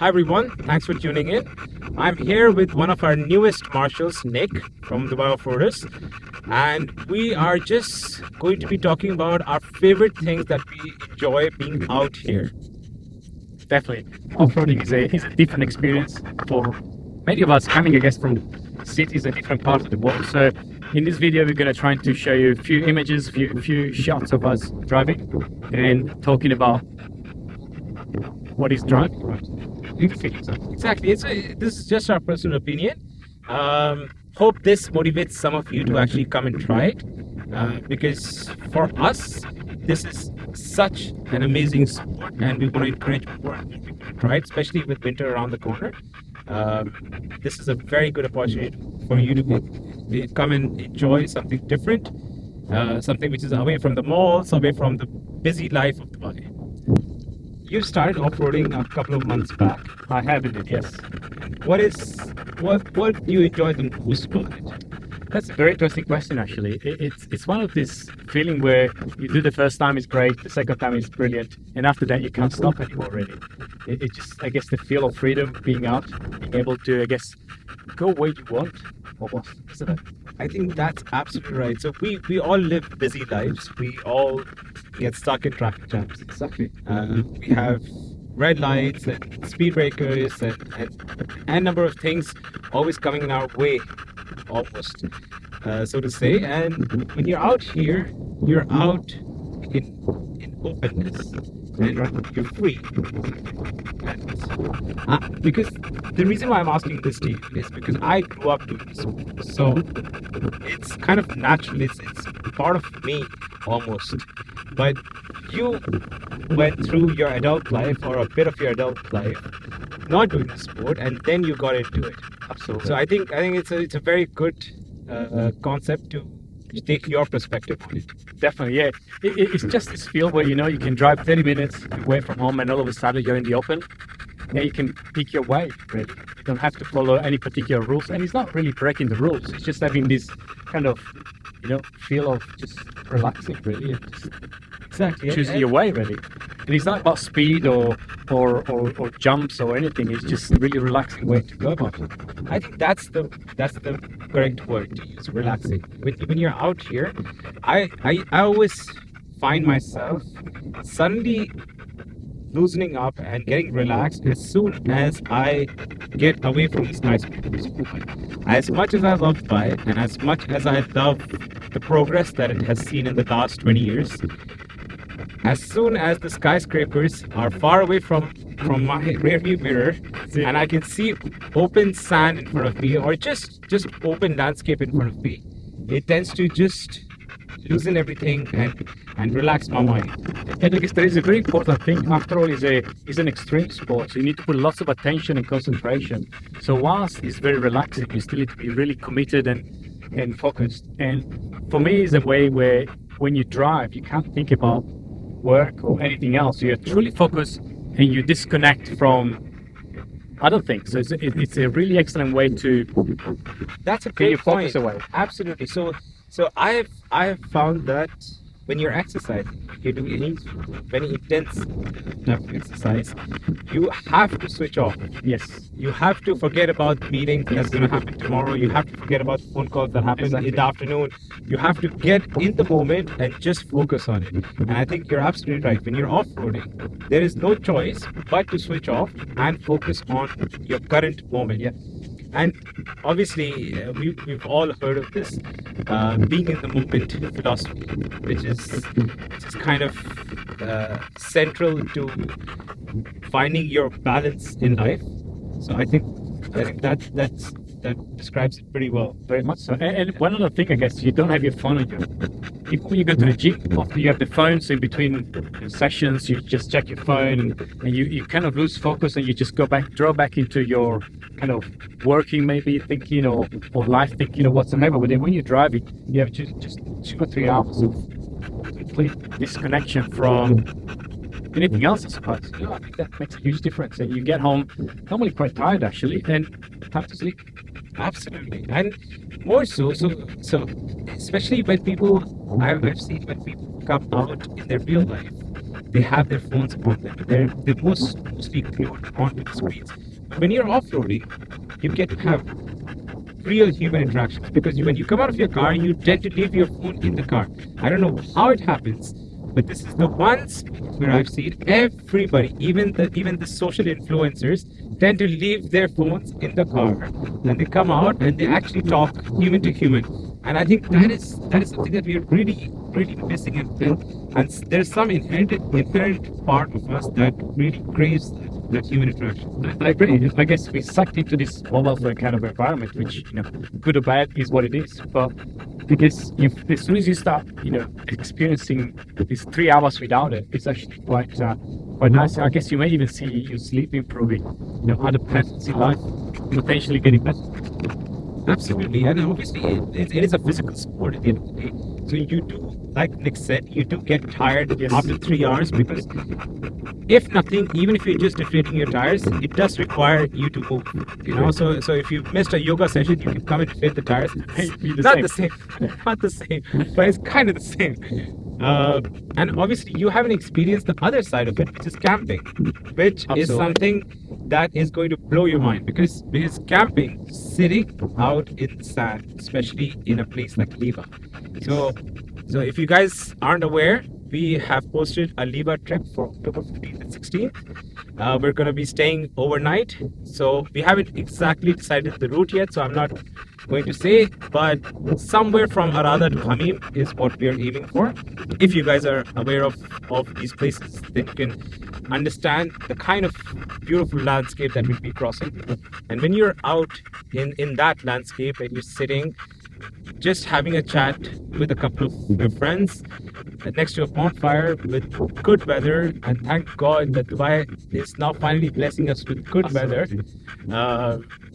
Hi everyone, thanks for tuning in. I'm here with one of our newest marshals, Nick from Dubai Offroaders, and we are just going to be talking about our favorite things that we enjoy being out here. Definitely. Off-roading is a different experience for many of us coming, I guess, from cities and different parts of the world. So in this video, we're going to try to show you a few images, a few shots of us driving and talking about what is driving, right? Exactly. This is just our personal opinion. Hope this motivates some of you to actually come and try it, because for us, this is such an amazing sport, and we want to encourage more people to try it, especially with winter around the corner. This is a very good opportunity for you to come and enjoy something different, something which is away from the malls, away from the busy life of Dubai. You started off-roading a couple of months back. I have indeed, yes. What do you enjoy the most about it? That's a very interesting question, actually. It's one of this feeling where you do the first time is great, the second time is brilliant, and after that you can't stop anymore, really. It just, I guess, the feel of freedom, being out, being able to, I guess, go where you want, almost, isn't it? I think that's absolutely right. So we all live busy lives. We all get stuck in traffic jams. Exactly. We have red lights and speed breakers and number of things always coming in our way, almost, so to say. And when you're out here, you're out in openness and you're free. And because the reason why I'm asking this to you is because I grew up doing this, so it's kind of natural. It's part of me almost. But you went through your adult life, or a bit of your adult life, not doing the sport, and then you got into it. Absolutely. So I think it's a very good concept to take your perspective on it. Definitely, yeah. It's just this feel where, you know, you can drive 30 minutes away from home and all of a sudden you're in the open. Yeah, you can pick your way, really. You don't have to follow any particular rules, and it's not really breaking the rules. It's just having this kind of, you know, feel of just relaxing, really, and just Exactly. choosing your way, really. And it's not about speed or jumps or anything. It's just a really relaxing way to go about it. I think that's the correct word to use, relaxing. When you're out here, I always find myself suddenly loosening up and getting relaxed as soon as I get away from the skyscrapers. As much as I love Dubai, and as much as I love the progress that it has seen in the last 20 years, as soon as the skyscrapers are far away from my rearview mirror, and I can see open sand in front of me, or just open landscape in front of me, it tends to just loosen everything and relax my mind. And I guess there is a very important thing. After all, it's an extreme sport, so you need to put lots of attention and concentration. So whilst it's very relaxing, you still need to be really committed and focused. And for me, it's a way where when you drive, you can't think about work or anything else. You're truly focused and you disconnect from other things. So it's a really excellent way to That's a get your great focus point. away. Absolutely. So I have found that when you're exercising, you're doing any very intense type of exercise, you have to switch off. Yes. You have to forget about the meeting that's going to happen tomorrow. You have to forget about the phone calls that happen Exactly. in the afternoon. You have to get in the moment and just focus on it. And I think you're absolutely right. When you're off-roading, there is no choice but to switch off and focus on your current moment. Yeah. And obviously, we've all heard of this being in the moment philosophy, which is kind of central to finding your balance in life. So I think that describes it pretty well. Very much so. And one other thing, I guess, you don't have your phone on you. Even when you go to the gym, often you have the phone, so in between sessions, you just check your phone and you kind of lose focus and you just draw back into your kind of working, maybe thinking or life thinking or whatsoever. But then when you're driving, you have just 2 or 3 hours of complete disconnection from anything else, I suppose. You know, I think that makes a huge difference. And you get home normally quite tired, actually, and time to sleep. Absolutely, and more so especially when I've seen when people come out in their real life, they have their phones on them. They're mostly glued onto the screens. But when you're off-roading, you get to have real human interactions, because when you come out of your car, you tend to leave your phone in the car. I don't know how it happens, but this is the one spot where I've seen everybody, even the social influencers, tend to leave their phones in the car, and they come out and they actually talk human to human. And I think that is something that we are really missing, and there's some inherent part of us that really craves that human interaction. I agree. I guess we sucked into this mobile phone kind of environment, which, good or bad is what it is. But because as soon as you start, experiencing these 3 hours without it, it's actually quite nice. I guess you may even see your sleep improving, other patterns in life potentially getting better. Absolutely, and obviously it is a physical sport at the end of the day. So you do, like Nick said, you do get tired after 3 hours, because if nothing, even if you're just deflating your tires, it does require you to move. So if you missed a yoga session, you can come and deflate the tires. Not the same, but it's kind of the same. And obviously you haven't experienced the other side of it, which is camping, which is something that is going to blow your mind, because camping, sitting out in the sand, especially in a place like Liva. So if you guys aren't aware, we have posted a Liva trip for October 15th and 16th. We're going to be staying overnight, so we haven't exactly decided the route yet, so I'm not going to say, but somewhere from Arada to Hamim is what we are aiming for. If you guys are aware of these places, then you can understand the kind of beautiful landscape that we'll be crossing. And when you're out in that landscape and you're sitting, just having a chat with a couple of your friends next to a bonfire with good weather, and thank God that Dubai is now finally blessing us with good weather.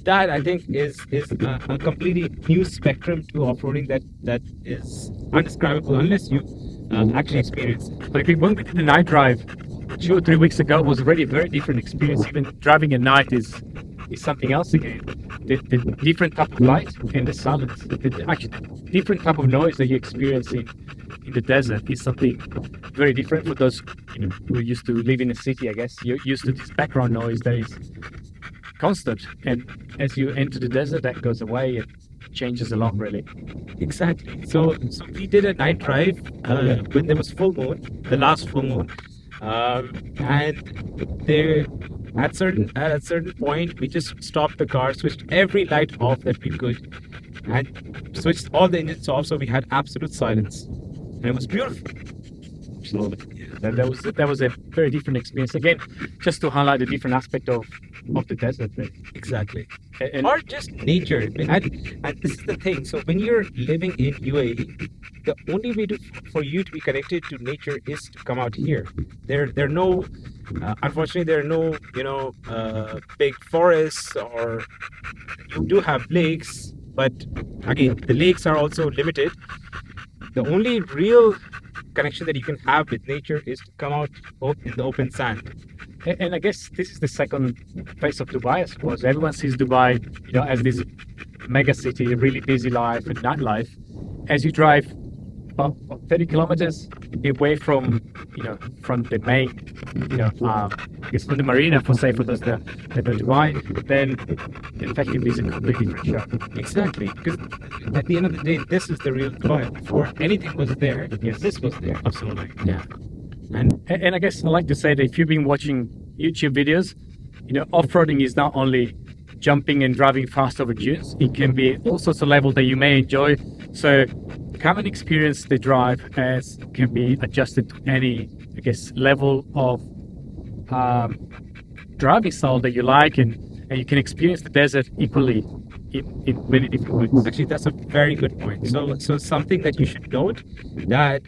That I think is a completely new spectrum to off-roading that is undescribable unless you actually experience it. But when we did the night drive 2 or 3 weeks ago, it was already a very different experience. Even driving at night is something else again. The different type of light and the silence, the different type of noise that you experience in the desert is something very different for those who used to live in a city. I guess you're used to this background noise that is constant, and as you enter the desert, that goes away. It changes a lot, really. Exactly. So we did a night drive when there was full moon, the last full moon, and there. At a certain point, we just stopped the car, switched every light off that we could, and switched all the engines off, so we had absolute silence, and it was beautiful. That was a very different experience. Again, just to highlight the different aspect of the desert. Right? Exactly. Or just nature. And this is the thing. So when you're living in UAE, the only way for you to be connected to nature is to come out here. There are no, unfortunately, there are no, big forests, or you do have lakes, but again, the lakes are also limited. The only real connection that you can have with nature is to come out in the open sand. And I guess this is the second phase of Dubai, I suppose. Everyone sees Dubai, as this mega city, really busy life and nightlife. As you drive about 30 kilometers away from the main, I guess from the marina, for those that know Dubai, then effectively it's a completely different show. Exactly, because at the end of the day, this is the real Dubai. Before anything was there, yes, this was there. Absolutely. Yeah. And I guess I like to say that if you've been watching YouTube videos, off-roading is not only jumping and driving fast over dunes. It can be all sorts of levels that you may enjoy. So come and experience the drive, as can be adjusted to any, I guess, level of driving style that you like, and you can experience the desert equally in many different ways. Actually, that's a very good point. So something that you should note, that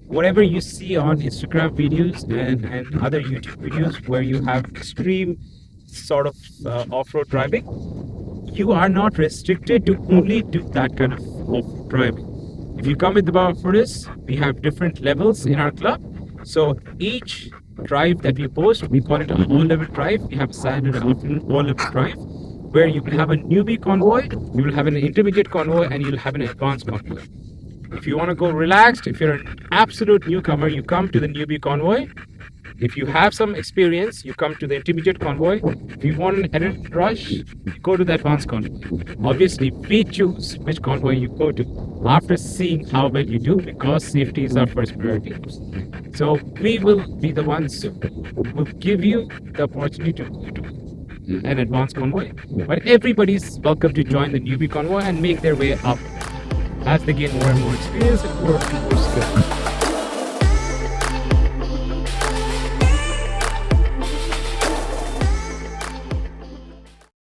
whatever you see on Instagram videos and other YouTube videos where you have extreme sort of off-road driving, you are not restricted to only do that kind of off-road driving. If you come with the Dubai Offroaders, we have different levels in our club. So each drive that we post, we call it a all-level drive. We have a Saturday afternoon all-level drive, where you will have a newbie convoy, you will have an intermediate convoy, and you'll have an advanced convoy. If you want to go relaxed, if you're an absolute newcomer, you come to the newbie convoy. If you have some experience, you come to the intermediate convoy. If you want an edit rush, you go to the advanced convoy. Obviously, we choose which convoy you go to after seeing how well you do, because safety is our first priority. So we will be the ones who will give you the opportunity to go to an advanced convoy. But everybody's welcome to join the newbie convoy and make their way up as they gain more and more experience and more and more skills.